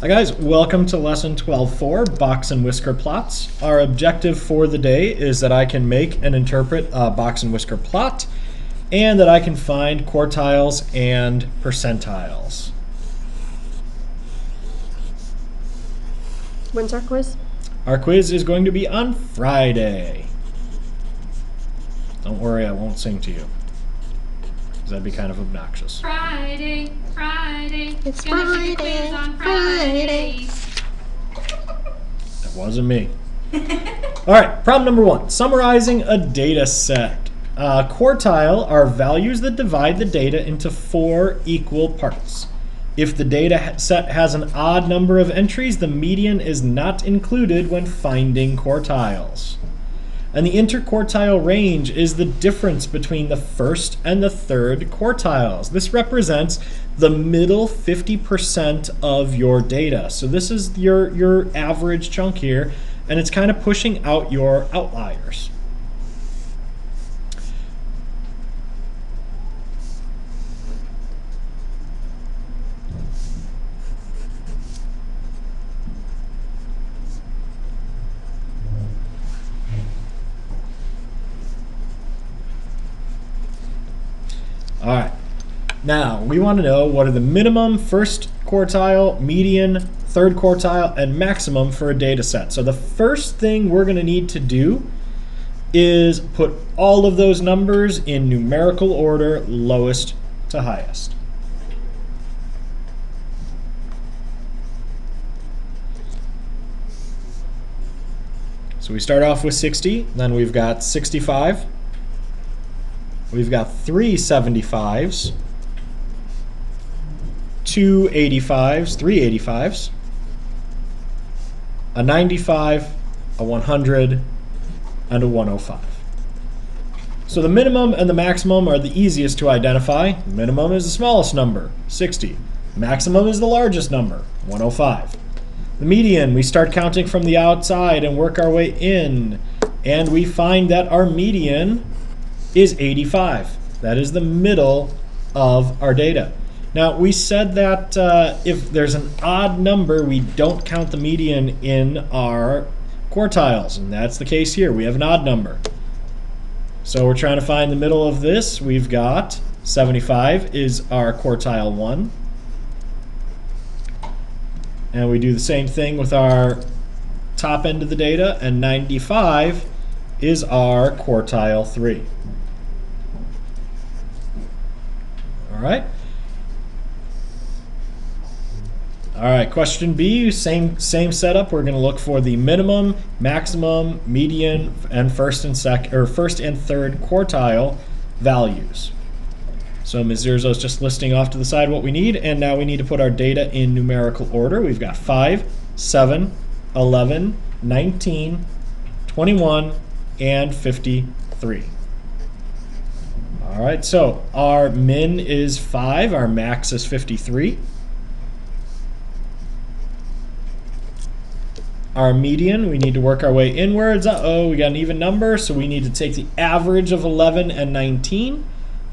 Hi guys, welcome to lesson 12.4, Box-and-Whisker Plots. Our objective for the day is that I can make and interpret a Box-and-Whisker plot and that I can find quartiles and percentiles. When's our quiz? Our quiz is going to be on Friday. Don't worry, I won't sing to you, because that'd be kind of obnoxious. Friday, It's gonna take a quiz on Friday. That wasn't me. All right, problem number 1, summarizing a data set. Quartile are values that divide the data into 4 equal parts. If the data set has an odd number of entries, the median is not included when finding quartiles. And the interquartile range is the difference between the first and the third quartiles. This represents the middle 50% of your data. So this is your average chunk here, and it's kind of pushing out your outliers. All right, now we want to know what are the minimum, first quartile, median, third quartile, and maximum for a data set. So the first thing we're going to need to do is put all of those numbers in numerical order, lowest to highest. So we start off with 60, then we've got 65. We've got 3 75s, 2 85s, 3 85s, a 95, a 100, and a 105. So the minimum and the maximum are the easiest to identify. The minimum is the smallest number, 60. Maximum is the largest number, 105. The median, we start counting from the outside and work our way in, and we find that our median is 85. That is the middle of our data. Now, we said that if there's an odd number, we don't count the median in our quartiles, and that's the case here. We have an odd number. So we're trying to find the middle of this. We've got 75 is our quartile 1. And we do the same thing with our top end of the data, and 95 is our quartile 3. All right, question B, same setup. We're going to look for the minimum, maximum, median, and first and third quartile values. So Ms. Zirzo is just listing off to the side what we need, and now we need to put our data in numerical order. We've got 5, 7, 11, 19, 21, and 53. All right, so our min is 5, our max is 53. Our median, we need to work our way inwards. Uh-oh, we got an even number, so we need to take the average of 11 and 19.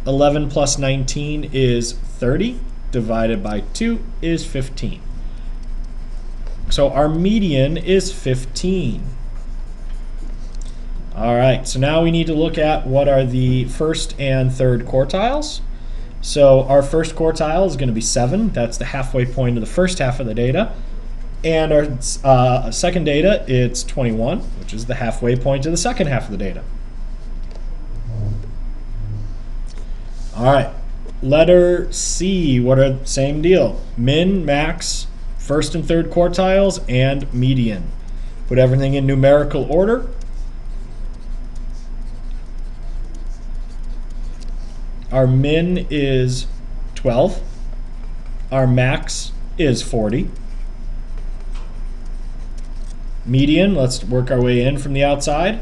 11 plus 19 is 30, divided by 2 is 15. So our median is 15. All right, so now we need to look at what are the first and third quartiles. So our first quartile is going to be 7. That's the halfway point of the first half of the data. And our second data, it's 21, which is the halfway point of the second half of the data. All right, letter C, what are same deal? Min, max, first and third quartiles, and median. Put everything in numerical order. Our min is 12. Our max is 40. Median, let's work our way in from the outside.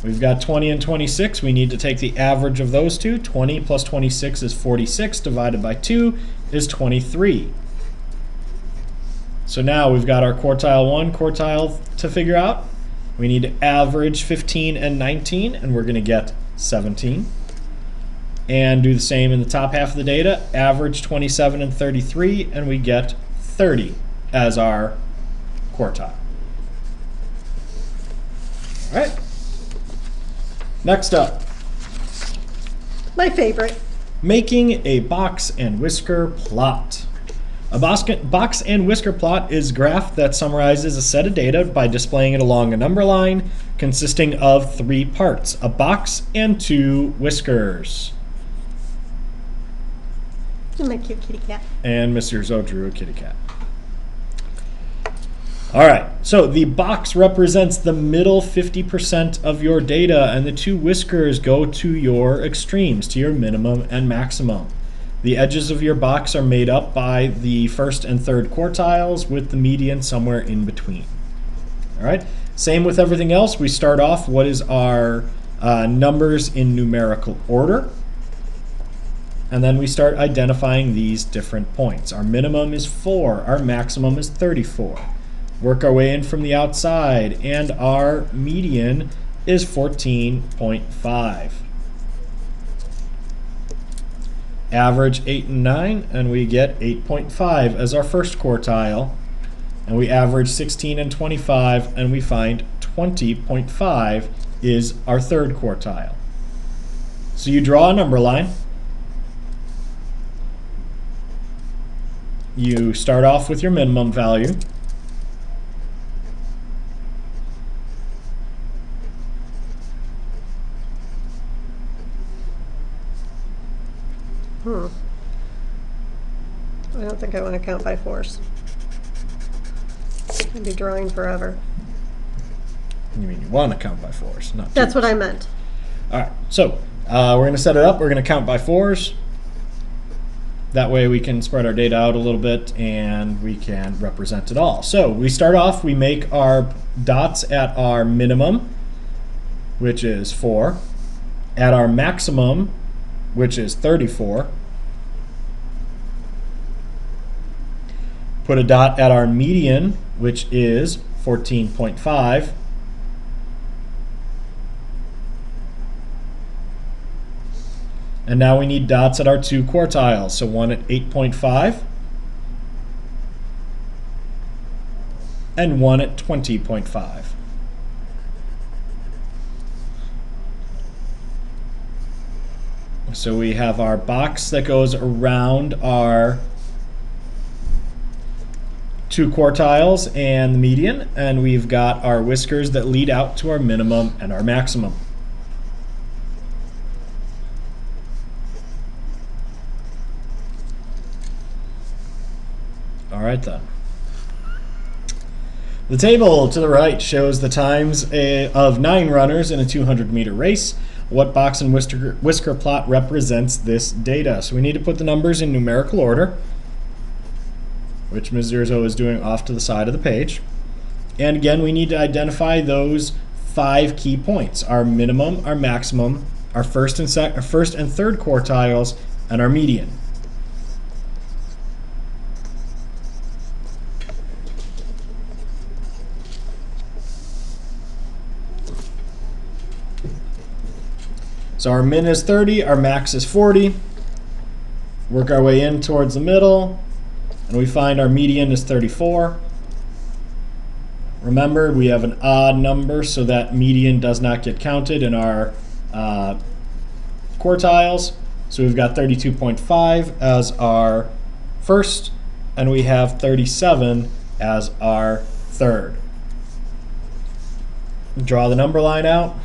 We've got 20 and 26. We need to take the average of those two. 20 plus 26 is 46, divided by 2 is 23. So now we've got our quartile 1 quartile to figure out. We need to average 15 and 19, and we're going to get 17. And do the same in the top half of the data, average 27 and 33, and we get 30 as our quartile. All right. Next up, My favorite. making a box and whisker plot. A box and whisker plot is a graph that summarizes a set of data by displaying it along a number line consisting of 3 parts, a box and 2 whiskers. And my cute kitty cat. And Mr. Zo drew a kitty cat. All right, so the box represents the middle 50% of your data, and the 2 whiskers go to your extremes, to your minimum and maximum. The edges of your box are made up by the first and third quartiles, with the median somewhere in between. All right, same with everything else. We start off what is our numbers in numerical order, and then we start identifying these different points. Our minimum is 4, our maximum is 34. Work our way in from the outside, and our median is 14.5. Average 8 and 9, and we get 8.5 as our first quartile. And we average 16 and 25, and we find 20.5 is our third quartile. So you draw a number line. You start off with your minimum value. I don't think I want to count by 4s. I'd be drawing forever. You mean you want to count by 4s, not 2s. That's what I meant. All right, so we're going to set it up. We're going to count by 4s. That way we can spread our data out a little bit and we can represent it all. So we start off, we make our dots at our minimum, which is 4, at our maximum, which is 34. Put a dot at our median, which is 14.5. And now we need dots at our 2 quartiles. So one at 8.5 and one at 20.5. So we have our box that goes around our 2 quartiles and the median, and we've got our whiskers that lead out to our minimum and our maximum. All right then. The table to the right shows the times of 9 runners in a 200-meter race. What box and whisker plot represents this data? So we need to put the numbers in numerical order, which Ms. Zirzo is doing off to the side of the page. And again, we need to identify those 5 key points: our minimum, our maximum, our first and third quartiles, and our median. So our min is 30, our max is 40. Work our way in towards the middle, and we find our median is 34. Remember, we have an odd number, so that median does not get counted in our quartiles. So we've got 32.5 as our first, and we have 37 as our third. Draw the number line out.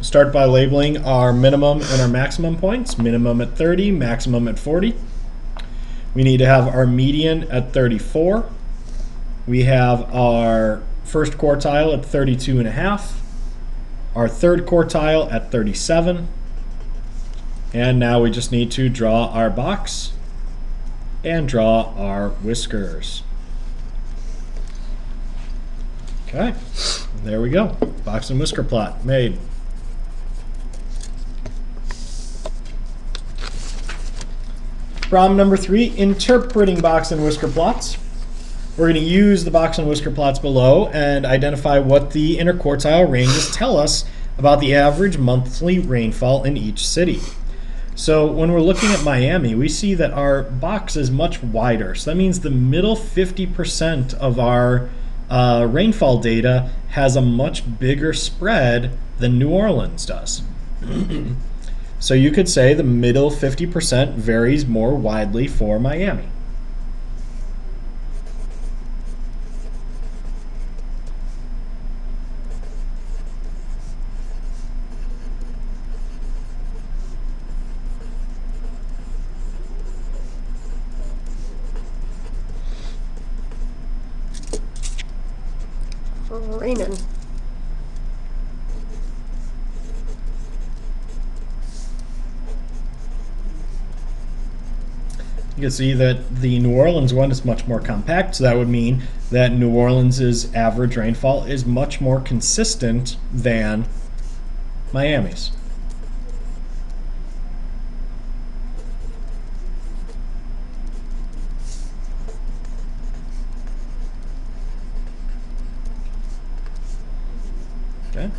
Start by labeling our minimum and our maximum points. Minimum at 30, maximum at 40. We need to have our median at 34. We have our first quartile at 32.5. Our third quartile at 37. And now we just need to draw our box and draw our whiskers. Okay, there we go. Box and whisker plot made. Problem number 3, interpreting box and whisker plots. We're going to use the box and whisker plots below and identify what the interquartile ranges tell us about the average monthly rainfall in each city. So when we're looking at Miami, we see that our box is much wider. So that means the middle 50% of our rainfall data has a much bigger spread than New Orleans does. So you could say the middle 50% varies more widely for Miami. Raining. You can see that the New Orleans one is much more compact, so that would mean that New Orleans' average rainfall is much more consistent than Miami's. Okay.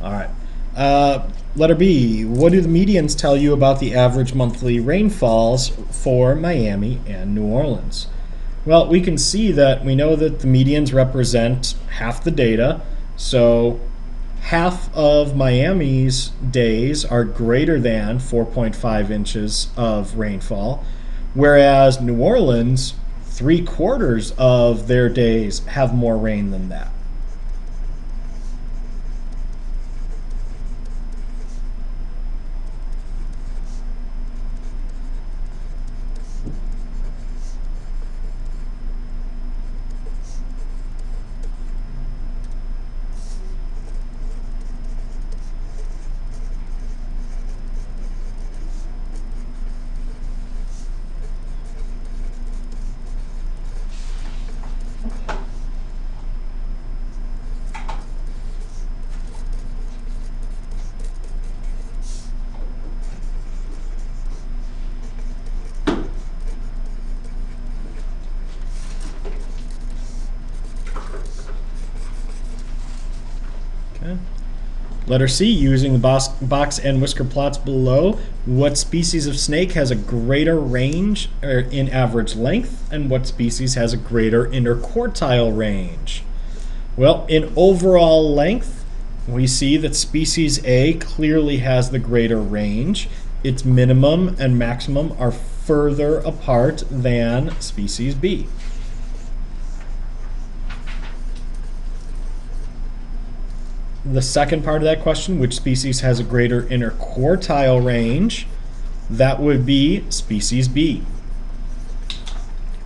All right. Letter B, what do the medians tell you about the average monthly rainfalls for Miami and New Orleans? Well, we can see that we know that the medians represent half the data, so half of Miami's days are greater than 4.5 inches of rainfall, whereas New Orleans, 3/4 of their days have more rain than that. Okay. Letter C, using the box and whisker plots below, what species of snake has a greater range in average length, and what species has a greater interquartile range? Well, in overall length, we see that species A clearly has the greater range. Its minimum and maximum are further apart than species B. The second part of that question, which species has a greater interquartile range, that would be species B.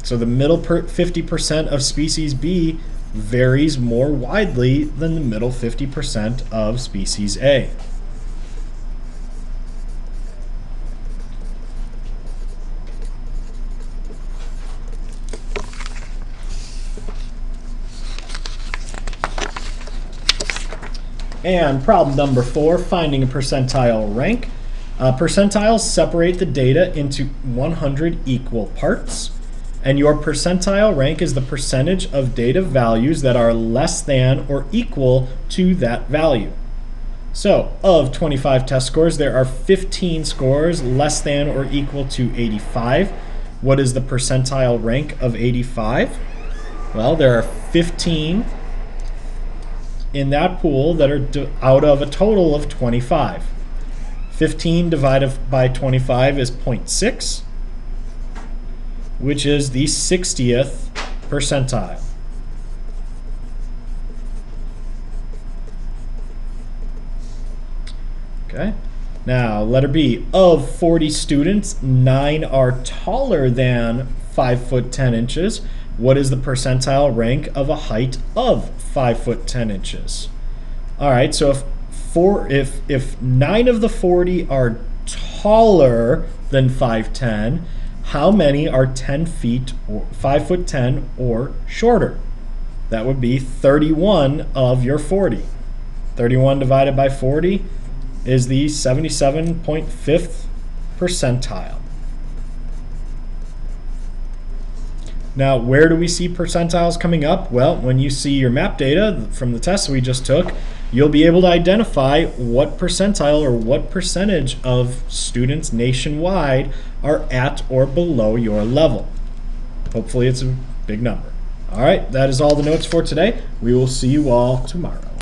So the middle 50% of species B varies more widely than the middle 50% of species A. And problem number 4, finding a percentile rank. Percentiles separate the data into 100 equal parts, and your percentile rank is the percentage of data values that are less than or equal to that value. So, of 25 test scores, there are 15 scores less than or equal to 85. What is the percentile rank of 85? Well, there are 15 in that pool that are out of a total of 25. 15 divided by 25 is 0.6, which is the 60th percentile. Okay. Now, letter B, of 40 students, 9 are taller than 5 foot 10 inches. What is the percentile rank of a height of 5 foot 10 inches? All right, so if 9 of the 40 are taller than 5'10", how many are 10 feet or 5'10" or shorter? That would be 31 of your 40. 31 divided by 40 is the 77.5th percentile. Now, where do we see percentiles coming up? Well, when you see your map data from the test we just took, you'll be able to identify what percentile or what percentage of students nationwide are at or below your level. Hopefully it's a big number. All right, that is all the notes for today. We will see you all tomorrow.